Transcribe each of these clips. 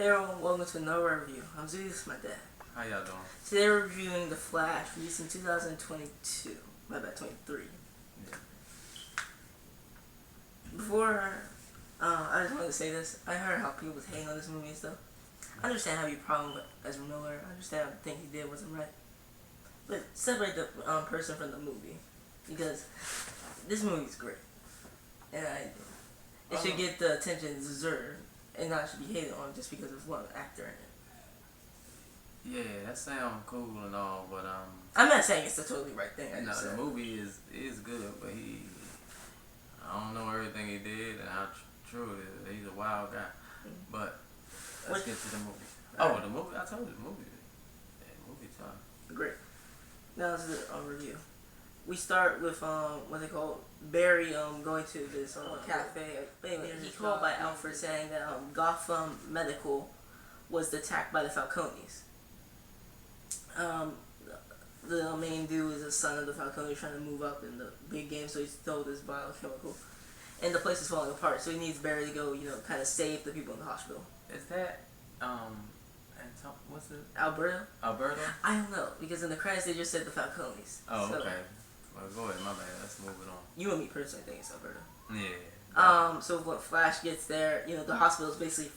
Hey everyone, welcome to another review. I'm Zee, this is my dad. How y'all doing? Today we're reviewing The Flash, released in 2022. My bad, 23. Yeah. Before, I just wanted to say this. I heard how people was hating on this movie and stuff. I understand how you problem with Ezra Miller. I understand the thing he did wasn't right. But separate the person from the movie. Because this movie's great. And it should get the attention it deserves. And not should be hated on just because of one actor in it. Yeah, that sounds cool and all, but I'm not saying it's the totally right thing. the movie is good, but I don't know everything he did and how true it is. He's a wild guy. But let's get to the movie. The movie. I told you the movie. Yeah, movie time. Great. Now this is the review. We start with what's it called? Barry going to this cafe. But anyway, he called by Alfred saying that Gotham Medical was attacked by the Falcones. The main dude is a son of the Falcones trying to move up in the big game, so he stole this biochemical. And the place is falling apart, so he needs Barry to go, kind of save the people in the hospital. Is that what's it? Alberto? I don't know, because in the credits they just said the Falcones. Oh, so, okay. Well, go ahead, my bad. Let's move it on. You and me personally think it's Alberto. Yeah. So when Flash gets there, the hospital is basically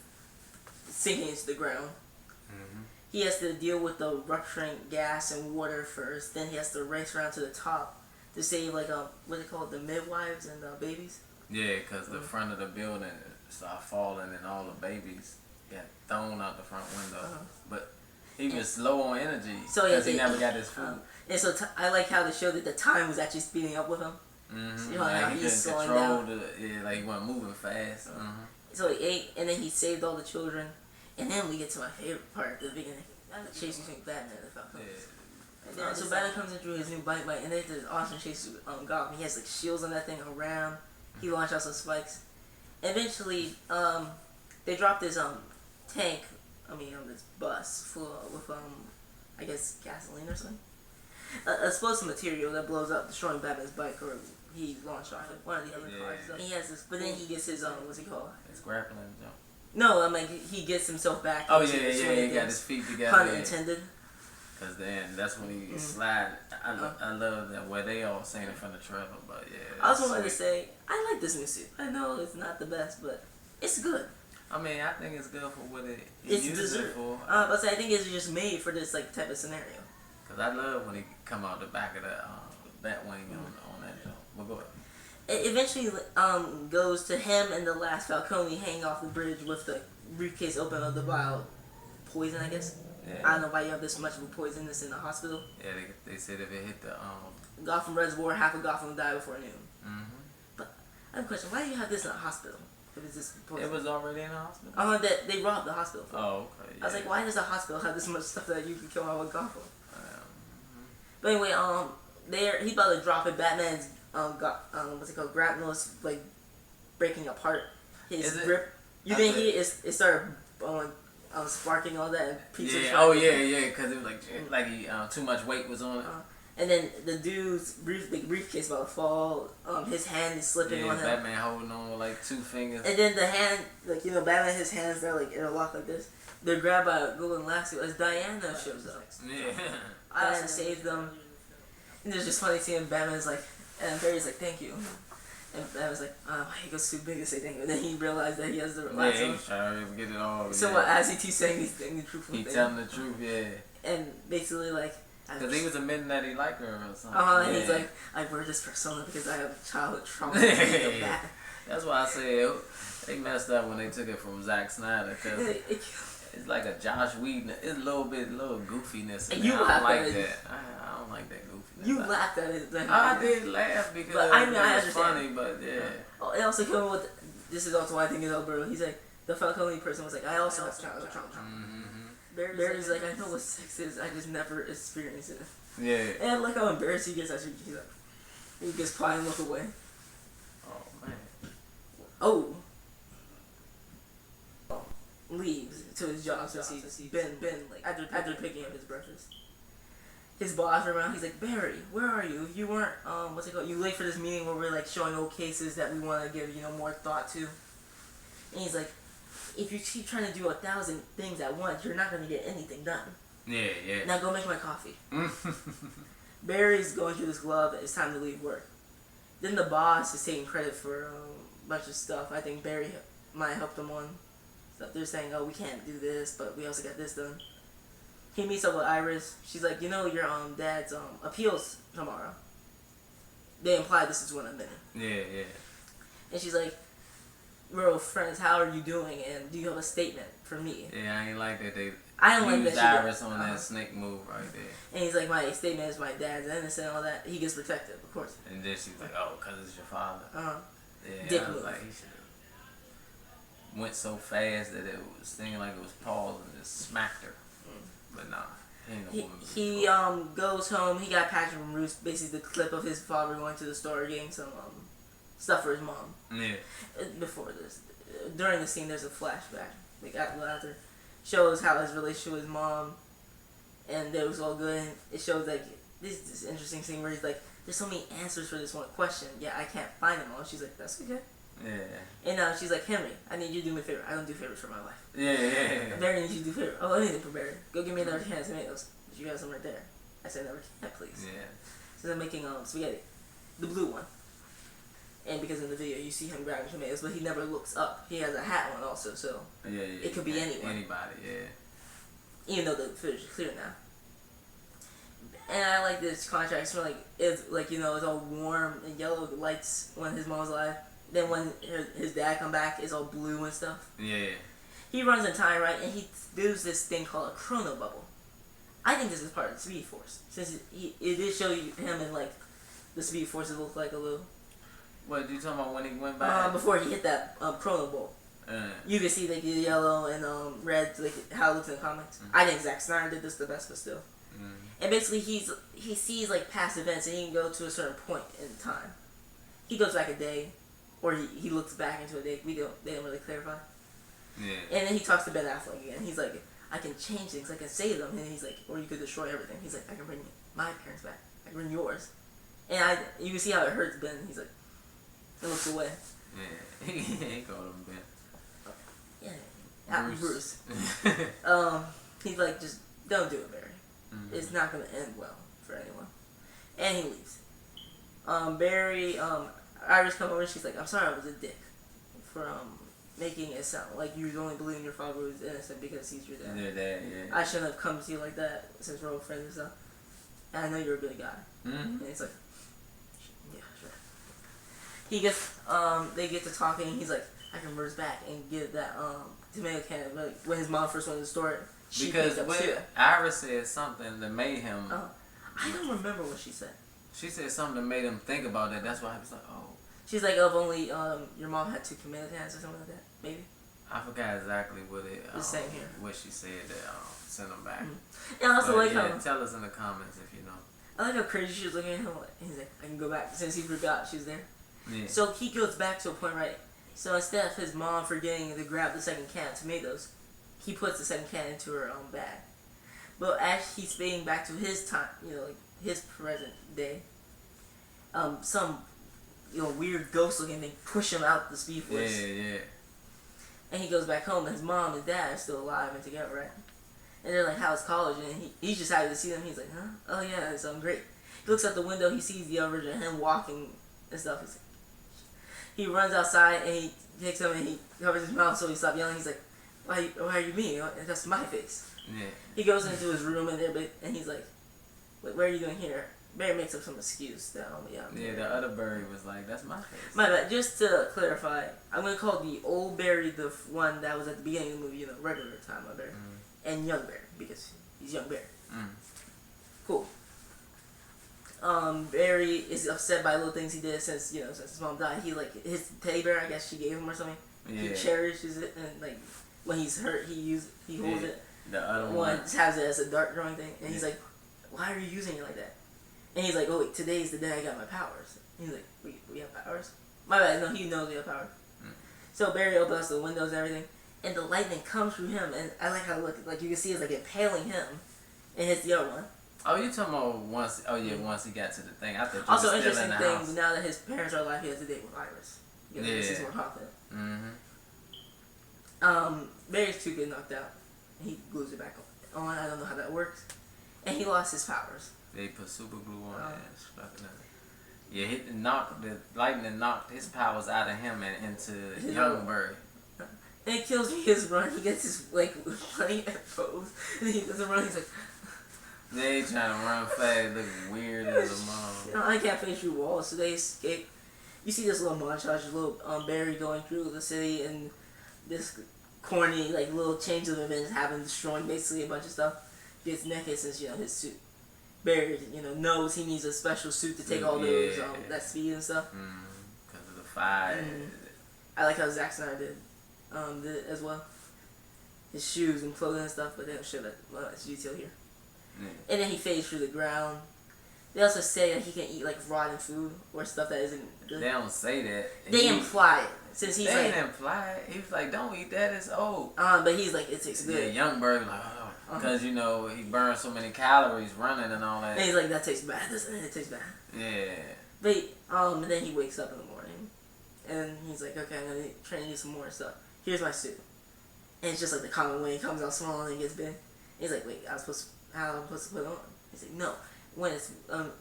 sinking into the ground. Mm-hmm. He has to deal with the rupturing gas and water first. Then he has to race around to the top to save what they call it, the midwives and the babies. Yeah, because the front of the building started falling and all the babies got thrown out the front window. But he was low on energy because he never got his food. And so I like how they showed that the time was actually speeding up with him. Mm-hmm. How he he's couldn't slowing control down. like he wasn't moving fast. So he ate, and then he saved all the children. And then we get to my favorite part at the beginning. The chase between Batman and the Falcons. Yeah. And so Batman comes in through his new bike, and there's this awesome chase with Gotham. He has shields on that thing around. He launched out some spikes. Eventually, they drop this tank, this bus full with I guess gasoline or something. Explosive material that blows up, destroying Batman's bike, or he launched off one of the other cars. And he has this, but then he gets his what's he called? His grappling jump. No, he gets himself back. Oh yeah, he got his feet together. Pun intended. Cause then that's when he slide. I love that where they all saying in front of Trevor, but yeah. I also wanted to say I like this new suit. I know it's not the best, but it's good. I think it's good for what it it's uses it for. But I think it's just made for this type of scenario. Cause I love when he come out the back of the Batwing on that jump. But go ahead. It eventually goes to him and the last Falcone hanging off the bridge with the briefcase open of the vial poison, I guess. Yeah. I don't know why you have this much of a poisonous in the hospital. Yeah, they said if it hit the Gotham Reservoir, half of Gotham will die before noon. Mm-hmm. But I have a question: why do you have this in a hospital? If it's just poison? It was already in the hospital. That they robbed the hospital. Oh, okay. Yeah. I was like, why does the hospital have this much stuff that you can kill out with Gotham? But anyway, he about to drop it. Batman's what's it called? Grapnel's breaking apart his grip. You think it started sparking all that and pieces? Yeah. Because it was like he too much weight was on it. And then the dude's briefcase about to fall. His hand is slipping on him. Batman holding on with 2 fingers. And then the hand, Batman, his hands they're interlocked like this. They're grabbed by a golden lasso as Diana shows up. Yeah. Diana saves them. And it's just funny seeing Batman's and Barry's thank you. And Batman's he goes too big to say thank you. And then he realized that he has the lasso. Yeah, he's trying to get it all. So as he keeps saying these things, the truthful things. He's telling the truth, yeah. And basically because he was admitting that he liked her or something. And he's I wear this persona because I have childhood trauma. That's why I said they messed up when they took it from Zack Snyder, because it's like a Josh Whedon. It's a little goofiness. And you I don't like that. I don't like that goofiness. You laughed at it. I did laugh because it was funny, but yeah. It also came with. This is also why I think it's Alberto. He's the Falcone person was I also have childhood trauma. Barry's I know what sex is, I just never experienced it. Yeah. And look how embarrassed he gets after he gets quiet and look away. Oh man. Oh. Leaves to his job to see Ben after picking up his brushes. His boss around, he's Barry, where are you? If you weren't what's it called? You late for this meeting where we're showing old cases that we want to give more thought to. And he's if you keep trying to do 1,000 things at once, you're not going to get anything done. Yeah, yeah. Now go make my coffee. Barry's going through this glove. It's time to leave work. Then the boss is taking credit for a bunch of stuff. I think Barry might have helped him on stuff. They're saying, oh, we can't do this, but we also got this done. He meets up with Iris. She's like, you know, your dad's appeals tomorrow. They imply this is what I'm in. Yeah, yeah. And she's like, we're old friends. How are you doing? And do you have a statement for me? Yeah, I ain't like that they I don't used like that Iris on that snake move right there. And he's like, my statement is my dad's innocent and all that. He gets protected, of course. And then she's like, oh, because it's your father. Yeah, Dick I was move. like, he should have went so fast that it was seeming like it was paused and just smacked her. But nah, he ain't no woman. He goes home. He got a package from Bruce, basically the clip of his father going to the store getting some stuff for his mom. Yeah. Before this, during the scene, there's a flashback. Like after, shows how his relationship with his mom, and it was all good. And it shows like this interesting scene where he's like, "There's so many answers for this one question. Yeah, I can't find them all." She's like, "That's okay." Yeah. And she's like, "Henry, I need you to do me a favor. I don't do favors for my life." Yeah. Barry needs you to do favors. Oh, anything for Barry. Go get me another can of tomatoes. But you have some right there. I said another can, please. Yeah. So they're making spaghetti, the blue one. And because in the video you see him grabbing tomatoes, but he never looks up. He has a hat on also, so Yeah. it could be anyone. Anybody, yeah. Even though the footage is clear now. And I like this contrast. It's like it's all warm and yellow lights when his mom's alive. Then when his dad come back, it's all blue and stuff. Yeah. He runs in time, right, and he builds this thing called a chrono bubble. I think this is part of the Speed Force, since it did show you him in like the Speed Force. It looked like a little. What you talking about when he went back? Before he hit that chrono ball. You can see like the yellow and red, like how it looks in the comics. Mm-hmm. I think Zack Snyder did this the best, but still. Mm-hmm. And basically, he sees like past events, and he can go to a certain point in time. He goes back a day, or he looks back into a day. They don't really clarify. Yeah. And then he talks to Ben Affleck again. He's like, I can change things, I can save them. And he's like, or you could destroy everything. He's like, I can bring my parents back. I can bring yours. And you can see how it hurts Ben. He's like, he looks away. Yeah, he called him Ben. Yeah, Bruce. He's like, just don't do it, Barry. Mm-hmm. It's not gonna end well for anyone. And he leaves. Barry, Iris comes over and she's like, I'm sorry I was a dick for making it sound like you only believing your father was innocent because he's your dad. Your dad, yeah. I shouldn't have come to you like that since we're old friends and stuff. And I know you're a good guy. Mm-hmm. And he's like, yeah, sure. He gets, they get to talking, and he's like, I can reverse back and get that tomato can. Like, when his mom first went to the store, she because picked up when too. Iris said something that made him. I don't remember what she said. She said something that made him think about that. That's why he was like, oh. She's like, if only your mom had 2 tomato cans or something like that, maybe. I forgot exactly what it. The same here. What she said that sent him back. Mm-hmm. And I also how. Tell us in the comments if you know. I like how crazy she was looking at him. He's like, I can go back since he forgot she's there. Yeah. So he goes back to a point, right? So instead of his mom forgetting to grab the second can of tomatoes, he puts the second can into her own bag. But as he's fading back to his time, like his present day, some weird ghost looking thing push him out the Speed Force. Yeah. And he goes back home, and his mom and dad are still alive and together, right? And they're like, how's college? And he's just happy to see them. He's like, huh? Oh yeah, it's great. He looks out the window, he sees the version of him walking and stuff. He runs outside and he takes him and he covers his mouth so he stops yelling. He's like, why are you mean? That's my face. Yeah. He goes into his room and he's like, what are you doing here? Barry makes up some excuse that only Yeah, the other Barry was like, that's my face. My bad. Just to clarify, I'm going to call the old Barry the one that was at the beginning of the movie, regular time of Barry, and young Barry, because he's young Barry. Cool. Barry is upset by little things he did since his mom died. He his teddy bear, I guess she gave him or something. Yeah. He cherishes it, and when he's hurt, he holds it. The other one has it as a dart throwing thing, and he's like, "Why are you using it like that?" And he's like, "Oh wait, today's the day I got my powers." And he's like, "We have powers?" My bad. No, he knows we have powers. So Barry opens the windows and everything, and the lightning comes through him, and I like how it looked like you can see it's impaling him, and hits the other one. Oh, you talking about once? Oh yeah, once he got to the thing. I thought you also was still interesting in the thing. house. Now that his parents are alive, he has a date with Iris. He's more confident. Barry's suit get knocked out. He glues it back on. I don't know how that works. And he lost his powers. They put super glue on it. Yeah, the lightning knocked his powers out of him and into young Barry. And it kills me his run. He gets his like running pose. And he doesn't run. He's like. They trying to run fast, look weird as a mom. I can't face through walls, so they escape. You see this little montage, little Barry going through the city, and this corny like little change of events happen, destroying basically a bunch of stuff. Gets naked since his suit. Barry knows he needs a special suit to take all those that speed and stuff. Because of the fire. I like how Zack Snyder did it as well. His shoes and clothing and stuff, but they don't show that much detail here. And then he fades through the ground. They also say that he can eat like rotten food or stuff that isn't good. They don't say that. They imply it. Since he's they didn't imply it. He was like, don't eat that, it's old. But he's like, it tastes good. Yeah, young Bird like, because he burns so many calories running and all that. And he's like, that tastes bad, doesn't it? It tastes bad. Yeah. But and then he wakes up in the morning, and he's like, okay, I'm gonna train you some more stuff. Here's my suit. And it's just like the common way. It comes out small and then gets big. And he's like, wait, how am I supposed to put it on? He's like, no. When it's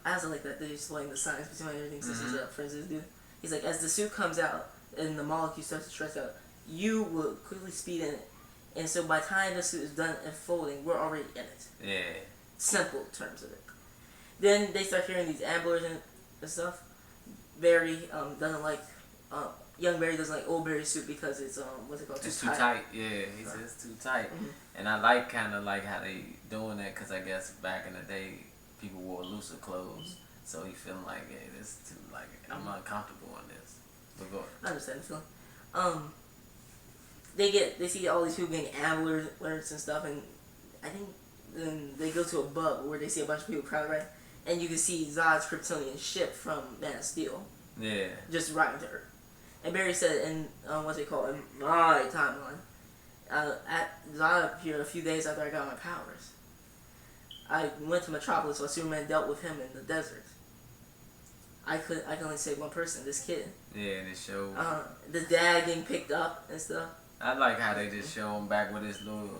as I like that, they're explaining the science between everything sisters friends do. He's like, as the suit comes out and the molecule starts to stretch out, you will quickly speed in it, and so by the time the suit is done and folding, we're already in it. Yeah. Simple terms of it. Then they start hearing these amblers and stuff. Barry doesn't like young Barry doesn't like old Barry's suit because it's what's it called? It's too tight. Yeah, he says it's too tight. And I like kind of like how they doing that because I guess back in the day people wore looser clothes, so he feeling like, hey, this is too like I'm uncomfortable in this. But go ahead. I understand the feeling. They see all these people getting amblers and stuff, and I think then they go to a bub where they see a bunch of people crowded, right? And you can see Zod's Kryptonian ship from Man of Steel. Yeah. Just riding to Earth. And Barry said in what's it called, in my timeline, Zod appeared a few days after I got my powers. I went to Metropolis while Superman dealt with him in the desert. I can only save one person, this kid. Yeah, and it showed. The dad getting picked up and stuff. I like how they just show him back with his little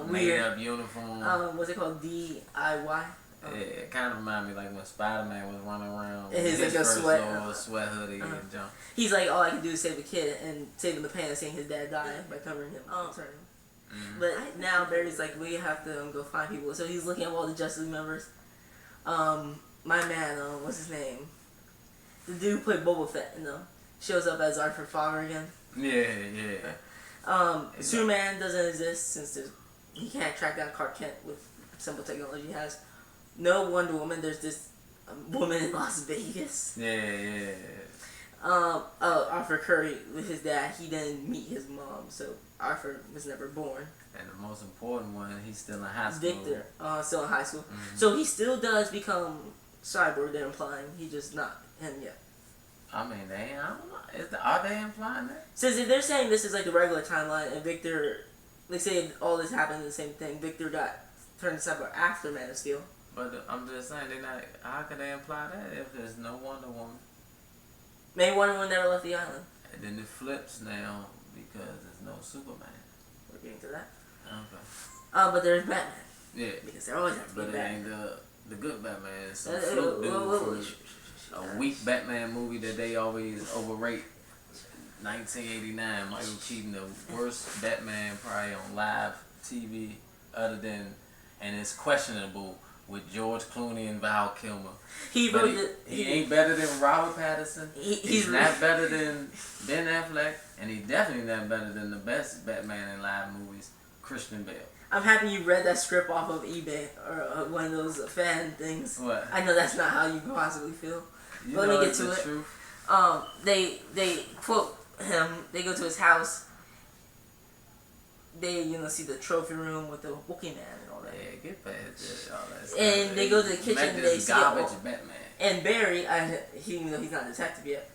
made up uniform. What's it called? DIY? Yeah, it kind of reminded me like when Spider-Man was running around with his like a first sweat hoodie and jump. He's like, all I can do is save the kid and save him the pain of seeing his dad die by covering him. But now Barry's like, we have to go find people. So he's looking at all the Justice League members. My man, what's his name? The dude who played Boba Fett, shows up as Arthur Fowler again. Yeah. Superman doesn't exist since he can't track down Clark Kent with simple technology he has. No Wonder Woman. There's this woman in Las Vegas. Yeah. Arthur Curry with his dad. He didn't meet his mom, so Arthur was never born. And the most important one, he's still in high school. Victor, still in high school. So he still does become Cyborg. They're implying he's just not him yet. I mean, I don't know. Are they implying that? Since if they're saying this is like the regular timeline, and Victor, they say all this happened the same thing. Victor got turned Cyborg after Man of Steel. But I'm just saying, they're not. How can they imply that if there's no Wonder Woman? Maybe Wonder Woman never left the island. And then it flips now because there's no Superman. We're getting to that. Okay. But there's Batman. Yeah. Because there always has to be Batman. But it ain't the good Batman. It's some fluke dude from a weak Batman movie that they always overrate. 1989, Michael Keaton, the worst Batman probably on live TV other than, and it's questionable with George Clooney and Val Kilmer. He ain't better than Robert Pattinson. He's not better than Ben Affleck, and he's definitely not better than the best Batman in live movies, Christian Bale. I'm happy you read that script off of eBay or one of those fan things. What? I know that's not how you possibly feel. But let me get to it. Truth. They quote him. They go to his house. They see the trophy room with the Wookiee Man and all that. Yeah, get past all that. And they go to the kitchen. And they see garbage Batman. And Barry, even though he's not a detective yet,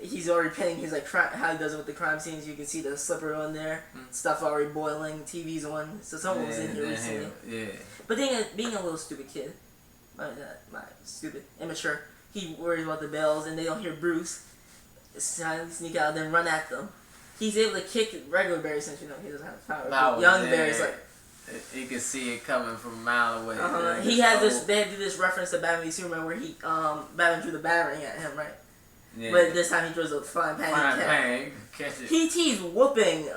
he's already painting his how he does it with the crime scenes. You can see the slipper on there, stuff already boiling, TV's on. So someone was in here recently. Yeah. But being a little stupid kid, stupid, immature, he worries about the bells and they don't hear Bruce. So I sneak out and then run at them. he's able to kick regular Barry since he doesn't have power. Young Barry's like. You can see it coming from a mile away. He had this. They had to do this reference to Batman v Superman where Batman threw the battering at him, right? Yeah. But this time he throws a flying pan. Catch it. P.T.'s whooping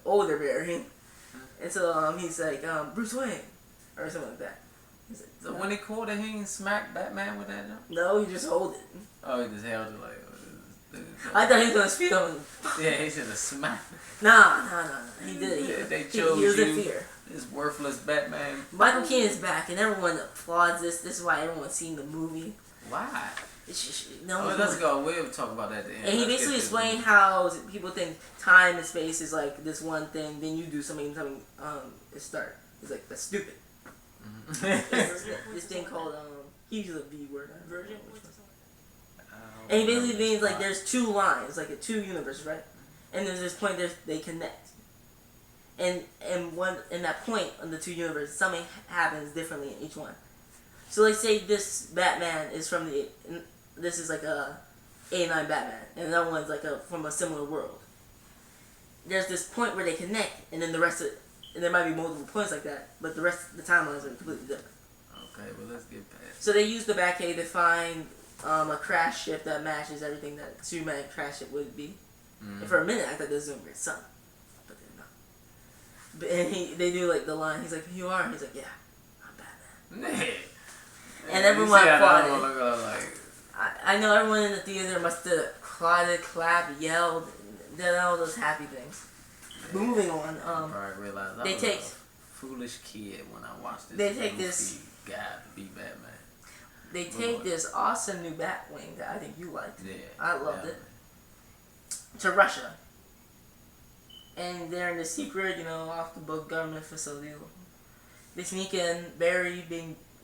older Barry, and so he's like Bruce Wayne or something like that. He's like, so when he called it, he didn't smack Batman with that. No, he just hold it. Oh, he just held it like. I thought he was gonna speed on him. Yeah, he should have smacked it. Nah. He did it. They chose he was in fear. This worthless Batman. Michael Keaton is back, and everyone applauds this. This is why everyone's seen the movie. Why? It's just, let's go. We'll talk about that at the end. And he basically explained how people think time and space is like this one thing, then you do something, it's dark. He's like, that's stupid. This thing called, he used a V word version. And he basically means like there's two lines, like two universes, right? And there's this point they connect. And in that point on the two universes, something happens differently in each one. So let's say this Batman is this is like a 89 Batman, and another one's like from a similar world. There's this point where they connect, and then and there might be multiple points like that, but the rest of the timelines are completely different. Okay, well let's get past. So they use the Batcave to find a crash ship that matches everything that Superman crash ship would be. Mm-hmm. And for a minute, I thought this was going to be his son. But they're not. And they do like the line, he's like, you are? And he's like, yeah, I'm Batman. And everyone applauded. I know everyone in the theater must have applauded, clapped, yelled, did all those happy things. But moving on, I realized they take a foolish kid when I watched this. They take this guy to be Batman. They take this awesome new Batwing that I think you liked. Yeah, I loved it. To Russia. And they're in the secret, off the book government facility. They sneak in,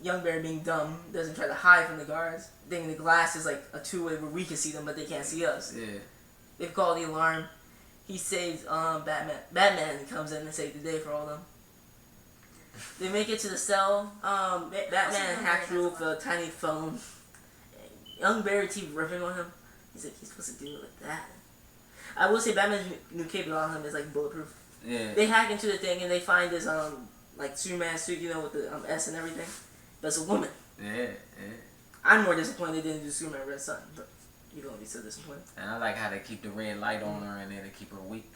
young Barry being dumb, doesn't try to hide from the guards. Thinking the glass is like a two-way where we can see them, but they can't see us. Yeah. They've called the alarm. He saves Batman. Batman comes in and saves the day for all of them. They make it to the cell. Batman hacks through with a tiny phone. Young Barry keeps ripping on him. He's like, he's supposed to do it like that. I will say Batman's new cape on him is like bulletproof. Yeah. They hack into the thing and they find this like Superman suit, with the S and everything. But it's a woman. Yeah. I'm more disappointed they didn't do Superman Red Sun, but you're gonna be so disappointed. And I like how they keep the red light on her and then they keep her weak.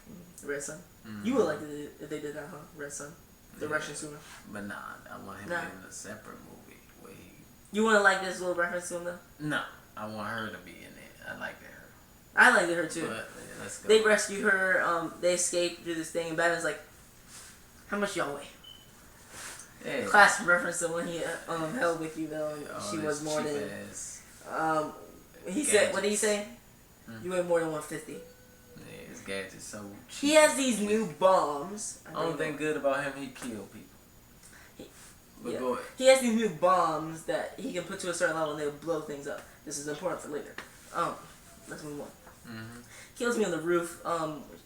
Red Sun. You would like it if they did that, huh? Red Sun. The Russian Superman. But nah, I want him in a separate movie where he... You wouldn't like this little reference to him though? No, I want her to be in it. I liked her. I liked her too. But, let's go. They rescue her. They escape through this thing, and Batman's like, "How much y'all weigh?" Yeah. Classic reference to when he held with you though. She was more than. He said, "What did he say? You weigh more than 150." Yeah, his gadget's so cheap. He has these new bombs. Only thing good about him, he kill people. Go ahead. He has these new bombs that he can put to a certain level and they'll blow things up. This is important for later. Let's move on. Mm-hmm. Kills me on the roof.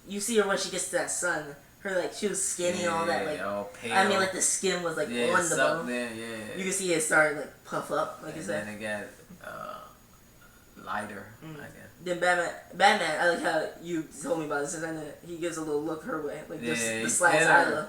You see her when she gets to that sun. Her she was skinny and all that. Like all pale. I mean, like the skin was like on the bone. There, you can see it started like puff up, like you said. And then it got lighter, I guess. Then Batman. I like how you told me about this, and then he gives a little look her way, like just the slight eye.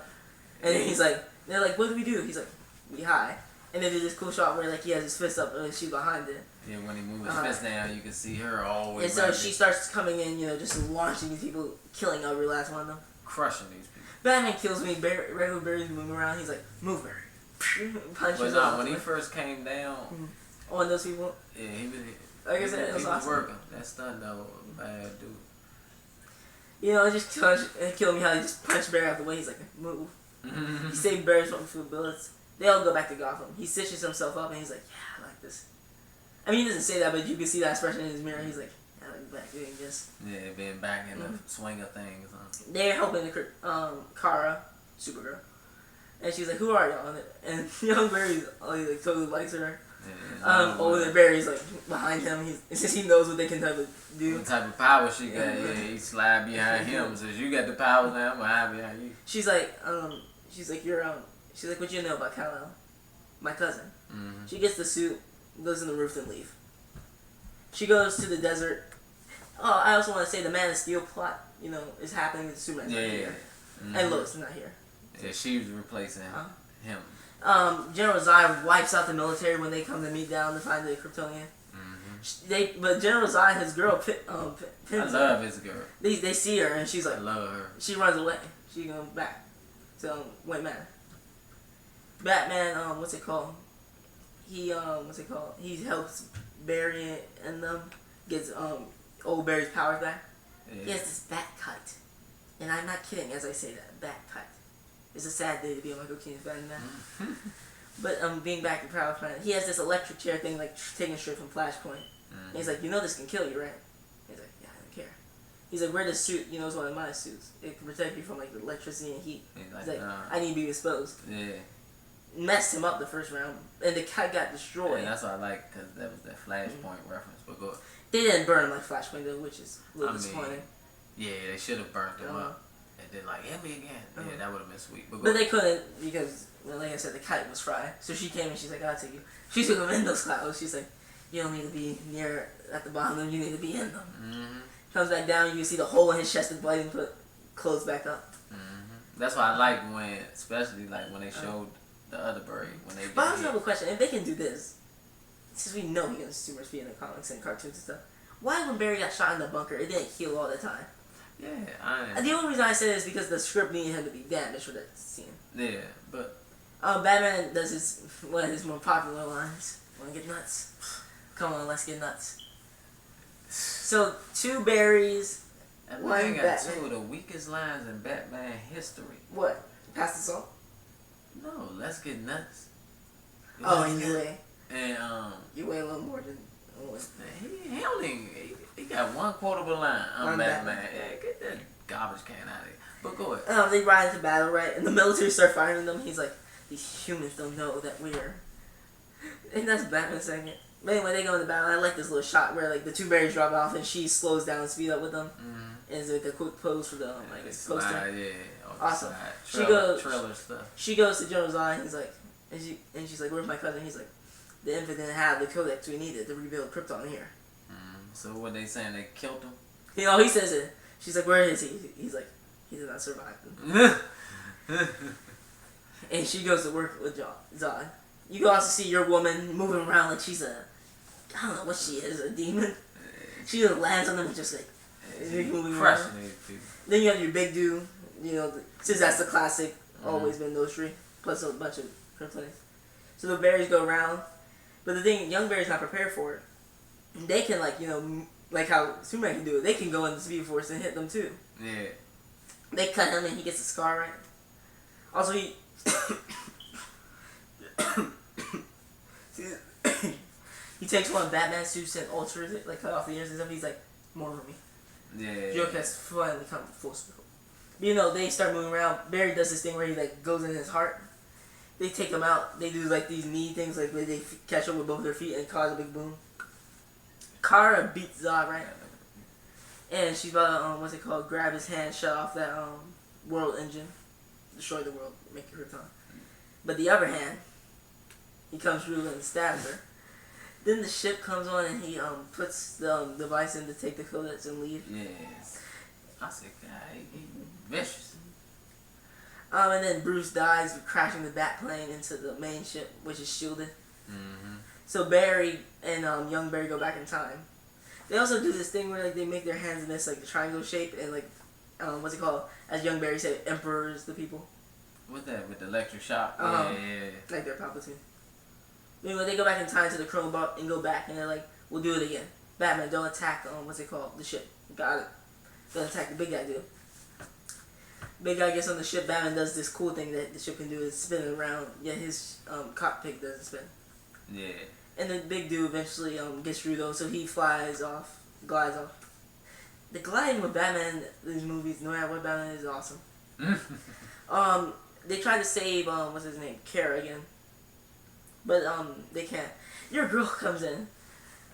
And then he's like, they're like, what do we do? He's like, we hide. And then there's this cool shot where like he has his fist up and she's behind it. Yeah, when he moves his fist down, you can see her always. And so she starts coming in, just launching these people, killing every last one of them. Crushing these people. Batman kills me. Regular Barry's moving around. He's like, move Barry. Punches But when he first came down on those people. Yeah, he was. Like I said, it was awesome. Working. That stunt though, bad dude. It just killed me how he just punched Barry out the way. He's like, move. He saved Barry from a few bullets. They all go back to Gotham. He stitches himself up and he's like, yeah, I like this. I mean, he doesn't say that, but you can see that expression in his mirror. He's like, yeah, I like back doing this. Yeah, being back in the swing of things. They're helping Kara, Supergirl. And she's like, who are y'all? And young Barry like totally likes her. Yeah, older Barry's like behind him. Since he knows what they can do. What type of power she got? Yeah, he slide behind him. Says you got the power now. I'm behind you. She's like, you're She's like, what you know about Kal-El? My cousin. Mm-hmm. She gets the suit, goes in the roof, and leave. She goes to the desert. Oh, I also want to say the Man of Steel plot, is happening with Superman's not here. Mm-hmm. And Lois is not here. Yeah, she was replacing him. General Zod wipes out the military when they come to meet down to find the Kryptonian. But General Zod, his girl, pins I love his girl. They see her and she's like, I love her. She runs away. She goes back to White Matter. Batman, what's it called? He helps Barry and them gets old Barry's powers back. Yeah. He has this bat cut, and I'm not kidding as I say that bat cut. It's a sad day to be a Michael Keaton's Batman. But being back in Prowler Planet, he has this electric chair thing like taken straight from Flashpoint. And he's like, this can kill you, right? He's like, yeah, I don't care. He's like, wear this suit. It's one of my suits. It can protect you from like the electricity and heat. He's like, I need to be exposed. Yeah. Messed him up the first round, and the cat got destroyed. And that's what I like because that was that Flashpoint reference. But go. They didn't burn him like Flashpoint though, which is a little disappointing. Yeah, they should have burnt him up. And then like, hit me again. Yeah, that would have been sweet. But they couldn't because, like I said, the kite was fried. So she came and she's like, I'll take you. She took him in those clouds. She's like, you don't need to be near at the bottom of them. You need to be in them. Comes back down. You see the hole in his chest is bloody and put clothes back up. That's why I like especially like when they showed the other Barry when they. But I also have a question. If they can do this, since we know he can super speed in the comics and cartoons and stuff, why when Barry got shot in the bunker, it didn't heal all the time? Yeah, the only reason I say it is because the script needed him to be damaged for that scene. Yeah, but Batman does one of his more popular lines. Wanna get nuts? Come on, let's get nuts. So 2 berries, and one got 2 of the weakest lines in Batman history. What? Pass the salt? No, let's get nuts. And you weigh. And you weigh a little more than. He only got one quotable line on Batman. Yeah, get that garbage can out of here. But go ahead. They ride into battle, right? And the military start firing them. He's like, these humans don't know that we're. And that's Batman saying it. But anyway, they go into battle. I like this little shot where like the 2 berries drop off and she slows down and speed up with them. And it's like a quick pose for the poster. Yeah, awesome. Trailer stuff. She goes to General Zod and he's like, and she's like, where's my cousin? He's like, the infant didn't have the codex we needed to rebuild Krypton here. So what they saying? They killed him? He says it. She's like, where is he? He's like, he did not survive. And she goes to work with Zod. You can also see your woman moving around like she's I don't know what she is, a demon. She just lands on them and just like moving around. Then you have your big dude, since that's the classic, always been those 3, plus a bunch of Kryptonians. So the berries go around, but the thing, young Barry's not prepared for it. They can like how Superman can do it. They can go in the Speed Force and hit them too. Yeah. They cut him and he gets a scar, right? Also, he he takes one of Batman's suits and alters it, like cut off the ears and stuff. He's like, more for me. Yeah. Joker has finally come full circle. They start moving around. Barry does this thing where he like goes in his heart. They take him out. They do like these knee things, like where they catch up with both their feet and cause a big boom. Kara beats Zod, right? And she's about to, grab his hand, shut off that world engine, destroy the world, make it Krypton. But the other hand, he comes through and stabs her. Then the ship comes on and he puts the device in to take the codex and leave. Yes. I said, God, he vicious. And then Bruce dies crashing the Batplane into the main ship, which is shielded. So Barry and young Barry go back in time. They also do this thing where like they make their hands in this like triangle shape and like as young Barry said, emperors the people. What's that with the electric shock? Yeah. Like they're Palpatine. Anyway, they go back in time to the Chrome Bot and go back and they're like, we'll do it again. Batman, don't attack the ship. Got it. Don't attack the big guy, dude. Big guy gets on the ship. Batman does this cool thing that the ship can do is spin it around. Yeah, his cockpit doesn't spin. Yeah. And the big dude eventually gets through though, so he glides off. The gliding with Batman in these movies, no matter what Batman is awesome. They try to save what's his name, Kara again, but they can't. Your girl comes in.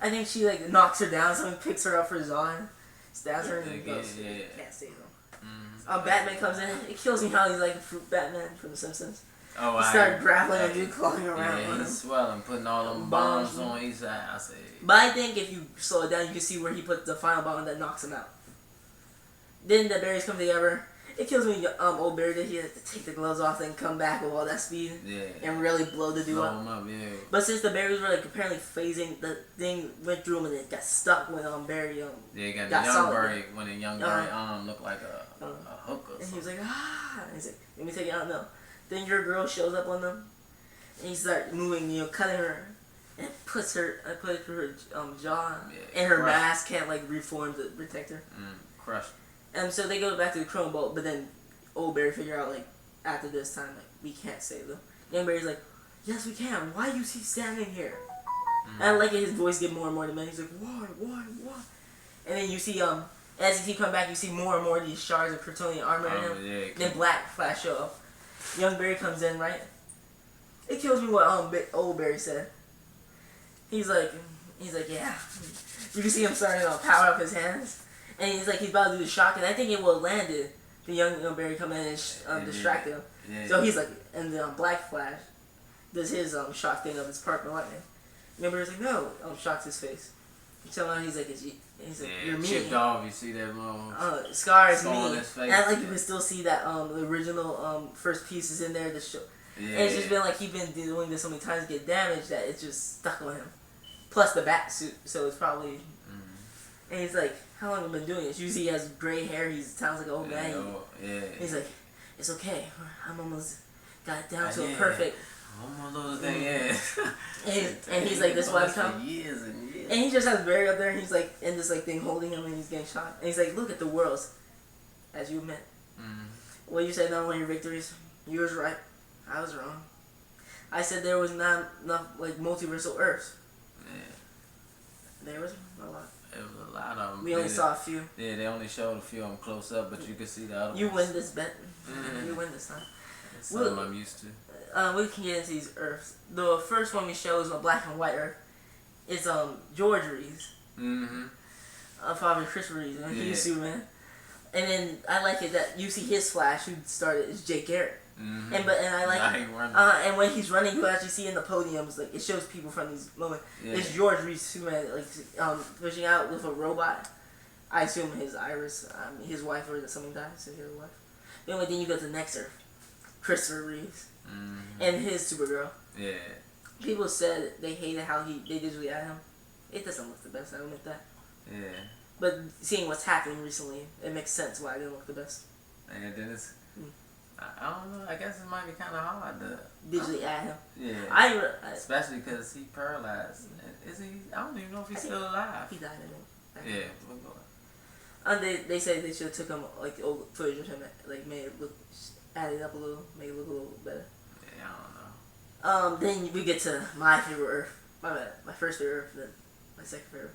I think she like knocks her down. Someone picks her up for Zod, stabs her, and goes. Can't save him. Batman comes in. It kills me how he's like Fruit Batman from The Simpsons. Oh, he started grappling him, dude, clawing around. Yeah, he's swelling, putting all them bombs on each side. I say. But I think if you slow it down, you can see where he put the final bomb that knocks him out. Then the berries come together. It kills me. Old Barry did. He had to take the gloves off and come back with all that speed. Yeah. And really blow the dude up. Yeah. But since the berries were like apparently phasing, the thing went through him and it got stuck when Barry yeah, got the young Barry when the young Barry looked like a hook or something. And he was like, ah. And he's like, let me take it out now. Then your girl shows up on them, and he starts moving, cutting her, and puts her through her jaw, and her mask can't like reform to protect her. Crushed. And so they go back to the Chrome Boat, but then Old Barry figure out like after this time like we can't save them. Young Barry's like, yes we can. Why you keep standing here? And I like it. His voice get more and more demanding. He's like, why? And then you see as he come back, you see more and more of these shards of Kryptonian armor in him. Yeah, then Black Flash show up. Young Barry comes in, right? It kills me what Old Barry said. He's like, yeah. You can see him starting to power up his hands. And he's like, he's about to do the shock, and I think it will have landed. The young Barry come in and distract him. Yeah. So he's like, and the Black Flash does his shock thing of his partner lightning. Young Barry's like, no, shocks his face. Somehow he's like, you're me. Chipped off, you see that scar is me. Face, and like you can still see that the original first pieces in there to show. Yeah. And it's just been like he's been doing this so many times to get damaged that it's just stuck on him. Plus the bat suit, so it's probably. And he's like, how long have I been doing this? Usually he has gray hair. He sounds like an old man. He's like, it's okay. I'm almost got it down to a perfect. Almost and he's like, this why come. Years and years. And he just has Barry up there, and he's like in this like thing holding him, and he's getting shot. And he's like, look at the worlds, as you meant. Well, you said not one of your victories. You was right. I was wrong. I said there was not enough like multiversal Earths. Yeah. There was a lot. It was a lot of them. We only saw a few. Yeah, they only showed a few of them close up, but you could see the other You ones. win this bet. You win this time. It's something I'm used to. We can get into these Earths. The first one we show is a black and white Earth. It's George Reeves. Father Christopher Reeves. And he's Superman. And then I like it that you see his Flash, who started, is Jake Garrett. And I like and when he's running, you actually see in the podiums like it shows people from these moments. It's George Reeves Superman like pushing out with a robot. I assume his Iris, his wife or something died, so his wife. Anyway, then you go to the next Earth, Christopher Reeves, and his Supergirl. Yeah. People said they hated how they digitally added him. It doesn't look the best. I admit that. Yeah. But seeing what's happening recently, it makes sense why it didn't look the best. And then it's. I don't know. I guess it might be kind of hard to digitally add him. Yeah. Especially because he's paralyzed. Is he? I don't even know if he's still alive. He died in it. Yeah. We'll go. They say they should have took him like old footage of him, like made it look, added up a little, make it look a little better. Yeah, I don't know. Then we get to my favorite Earth. My first favorite Earth. Then my second favorite.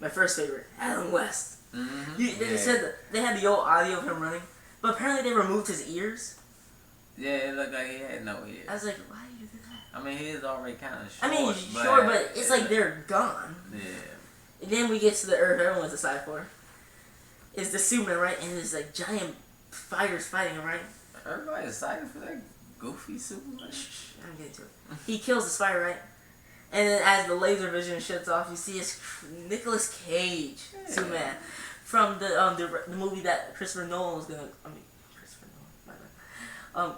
My first favorite, Adam West. They said they had the old audio of him running. But apparently they removed his ears. Yeah, it looked like he had no ears. I was like, why do you do that? I mean, he is already kind of short. I mean, sure, but it's like they're gone. Yeah. And then we get to the Earth everyone's excited for. It's the Superman, right? And there's like giant fighters fighting him, right? Everybody's excited for that goofy Superman. Shh, I'm getting to it. He kills the spider, right? And then as the laser vision shuts off, you see it's Nicolas Cage Superman. From the movie that Christopher Nolan was gonna, Christopher Nolan, my bad.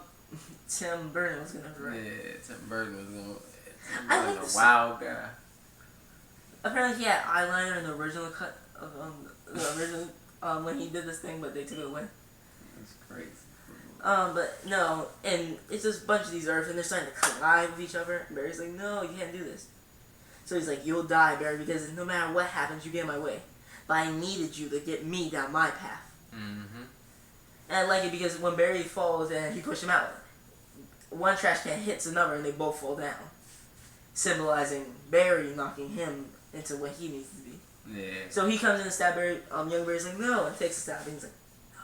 Tim Burton was gonna direct. Yeah, Tim Burton was gonna. A wild guy. Apparently, he had eyeliner in the original cut of the original when he did this thing, but they took it away. That's crazy. But no, and it's just a bunch of these Earths, and they're starting to collide with each other. And Barry's like, no, you can't do this. So he's like, you'll die, Barry, because no matter what happens, you get in my way. But I needed you to get me down my path. And I like it because when Barry falls and he pushes him out, one trash can hits another and they both fall down. Symbolizing Barry knocking him into what he needs to be. Yeah. So he comes in and stabs Barry. Young Barry's like, no, and takes a stab. And he's like, no.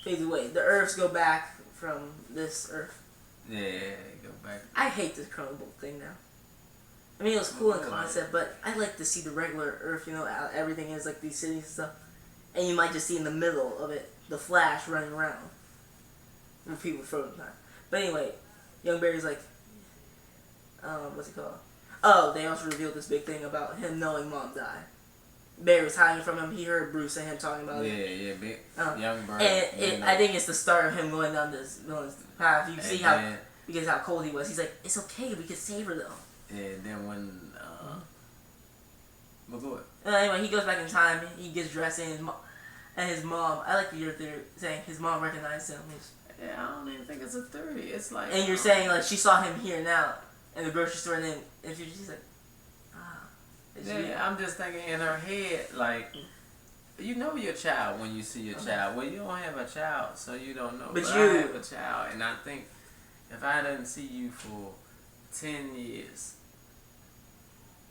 Fades away. The Earths go back from this Earth. Yeah, go back. I hate this Chrome Bolt thing now. I mean, it was cool in concept, but I like to see the regular Earth, everything is like these cities and stuff. And you might just see in the middle of it, the Flash running around. With people frozen time. But anyway, young Barry's like, what's it called? Oh, they also revealed this big thing about him knowing Mom died. Barry was hiding from him. He heard Bruce and him talking about it. Yeah, big young Barry. And I think it's the start of him going down this villain's path. You see how, because how cold he was. He's like, it's okay, we can save her though. Yeah, then when, we'll go ahead. Anyway, he goes back in time. He gets dressed in, and his mom. I like your theory saying his mom recognized him. Yeah, I don't even think it's a theory. It's like. And you're saying like she saw him here now in the grocery store, and then in future she's like, yeah, I'm just thinking in her head, like, you know your child when you see your child. Well, you don't have a child, so you don't know. But I have a child, and I think if I didn't see you for 10 years,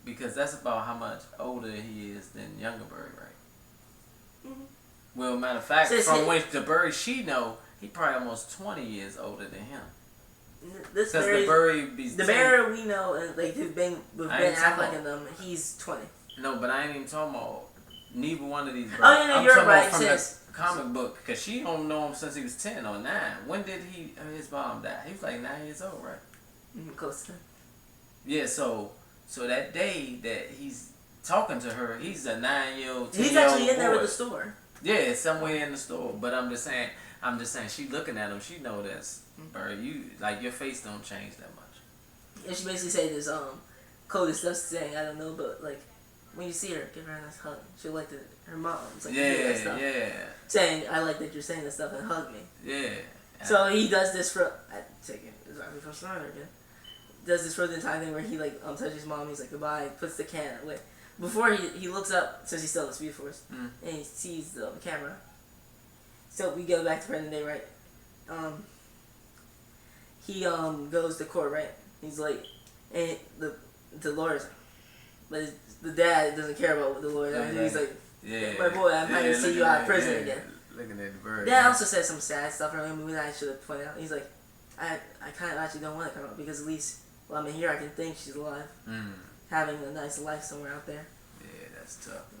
because that's about how much older he is than younger Bird, right? Mm-hmm. Well, matter of fact, from which the Bird she know, he probably almost 20 years older than him. Because the Barry we know, and like with Ben Affleck and them, he's 20. No, but I ain't even talking about neither one of these. Oh yeah, no, you're right. From the comic book, because she don't know him since he was 10 or 9. When did his mom die? He was like 9 years old, right? Close to. Yeah, so that day that he's talking to her, he's a 9-year-old. He's actually in there with the store. Yeah, somewhere in the store. But I'm just saying, she looking at him. She know that's Bird. You like your face don't change that much. And she basically said this coded stuff saying I don't know, but like when you see her, give her a nice hug. She liked it. Her mom. It's like yeah. Saying I like that you're saying this stuff and hug me. Yeah. So he does this for I take it exactly from Snyder again. Does this for the entire thing where he like touches his mom. He's like goodbye. Puts the can away. Before he looks up since he's still in the Speed Force and he sees the camera. So we go back to present day, right? He goes to court, right? He's like, and the lawyer's like, but the dad doesn't care about what the lawyer does. He's like, my boy, I'm not gonna see you out of prison again. Looking at the Bird. Dad also said some sad stuff earlier. Maybe I should have pointed out. He's like, I kind of actually don't want to come out because at least while I'm in here, I can think she's alive, having a nice life somewhere out there. Yeah, that's tough.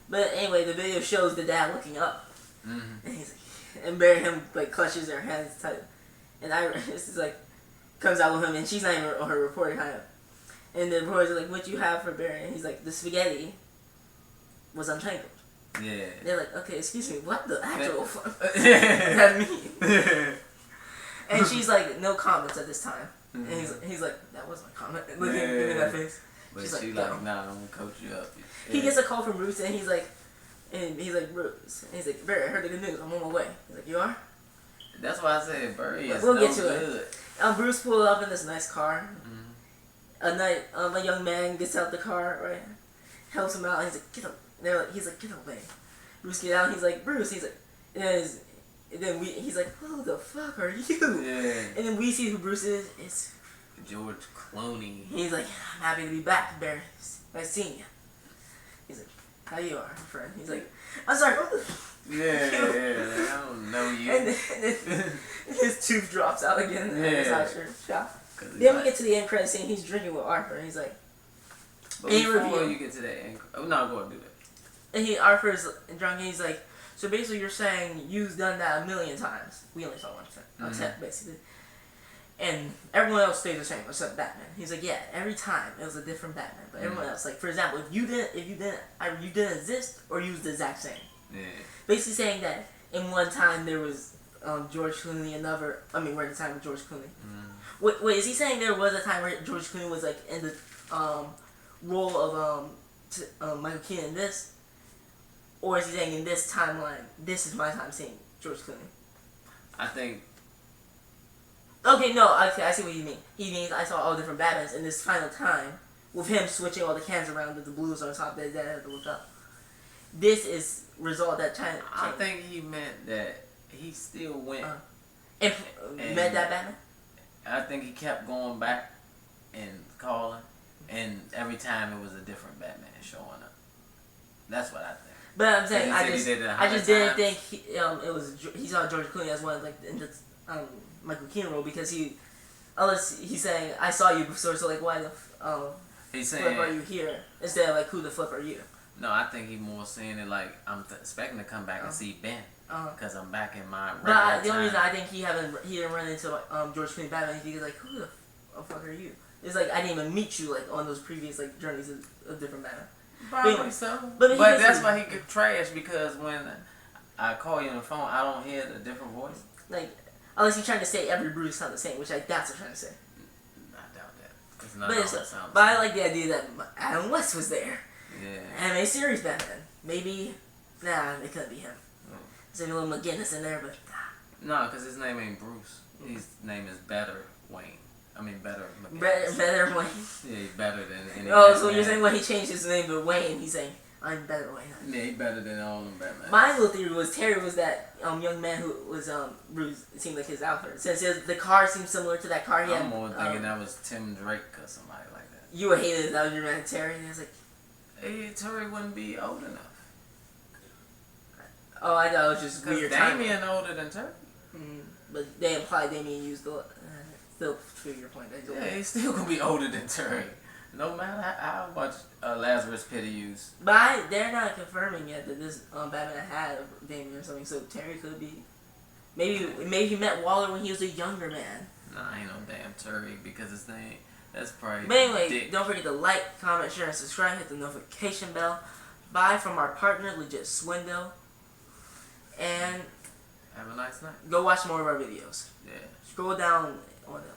But anyway, the video shows the dad looking up, and he's like, and Barry him like clutches their hands tight. And Iris is like, comes out with him, and she's not even her reporter kind of. And the reporter's like, what you have for Barry? And he's like, the spaghetti was untangled. Yeah. And they're like, okay, excuse me, what the actual fuck does that mean? And she's like, no comments at this time. And he's like, that was my comment. Look at that face. But she's like, nah, I'm gonna coach you up. He gets a call from Bruce, and he's like, Bruce. And he's like, Barry, I heard the good news. I'm on my way. He's like, you are? That's why I said Barry is we'll no get to good. It. Bruce pulled up in this nice car. A young man gets out the car, right? Helps him out. And he's like, get up. He's like, get away. Bruce gets out. And he's like, Bruce. He's like, he's like, who the fuck are you? Yeah. And then we see who Bruce is. It's George Clooney. He's like, I'm happy to be back, Barry. Nice seeing you. He's like, how you are, friend? He's like, I'm sorry. Yeah, I don't know you. And then his tooth drops out again. Yeah. And his eyes are shot. Then we get to the end credit scene. He's drinking with Arthur, and he's like, but before you get to that end, go and do that. And Arthur's drunk, and he's like, so basically you're saying you've done that 1,000,000 times. We only saw 1%. 10, basically. And everyone else stays the same except Batman. He's like, yeah, every time it was a different Batman, but everyone else, like for example, if you didn't exist or you was the exact same. Yeah. Basically saying that in one time there was George Clooney, we're in the time with George Clooney. Wait, is he saying there was a time where George Clooney was like in the role of Michael Keaton in this, or is he saying in this timeline, this is my time seeing George Clooney? I think. Okay, no, I see what you mean. He means I saw all different Batmans in this final time with him switching all the cans around with the blues on top that had to look up. This is resolved that time. I think he meant that he still went and met that Batman. I think he kept going back and calling, and every time it was a different Batman showing up. That's what I think. But I'm saying I just didn't think he saw George Clooney as one like in the Michael Keaton role because unless he's saying I saw you before, so like why the he's saying, flip are you here instead of like who the flip are you? No, I think he's more saying it like I'm expecting to come back and see Ben. because I'm back in my But regular the only reason time. I think he didn't run into George Clooney Batman, he's like, who the fuck are you? It's like I didn't even meet you like on those previous like journeys of different Batman. Probably anyway, so. but But that's why he get trash, because when I call you on the phone, I don't hear the different voice. Like, unless you're trying to say every Bruce sounds the same, which I doubt they're trying to say. I doubt that. Cause But I like the idea that Adam West was there. Yeah. Anime series Batman. Maybe, nah, it couldn't be him. There's a little McGinnis in there, but nah. No, because his name ain't Bruce. His name is Better Wayne. I mean, Better McGinnis. Better Wayne. Yeah, he's better than any So Batman. you're saying when he changed his name to Wayne, he's saying, I'm Better Wayne. Yeah, he's better than all them Batman. My little theory was Terry was that young man who was Bruce. It seemed like his outfit. Since the car seemed similar to that car he had. I'm more thinking that was Tim Drake or somebody like that. You would hate it if that was your man Terry. And I was like, Hey, Terry wouldn't be old enough. oh, I thought it was just weird timing. Damien older than Terry. But they implied Damien used the. Still, to your point. Yeah, he's still gonna be older than Terry. No matter how much Lazarus Pit he used. But they're not confirming yet that this Batman had a Damien or something, so Terry could be. Maybe he met Waller when he was a younger man. Nah, ain't no damn Terry, because his name, that's probably But anyway, Dick. don't forget to like, comment, share, and subscribe. Hit the notification bell. Buy from our partner, Legit Swindle. And Have a nice night. go watch more of our videos. Yeah. Scroll down on them.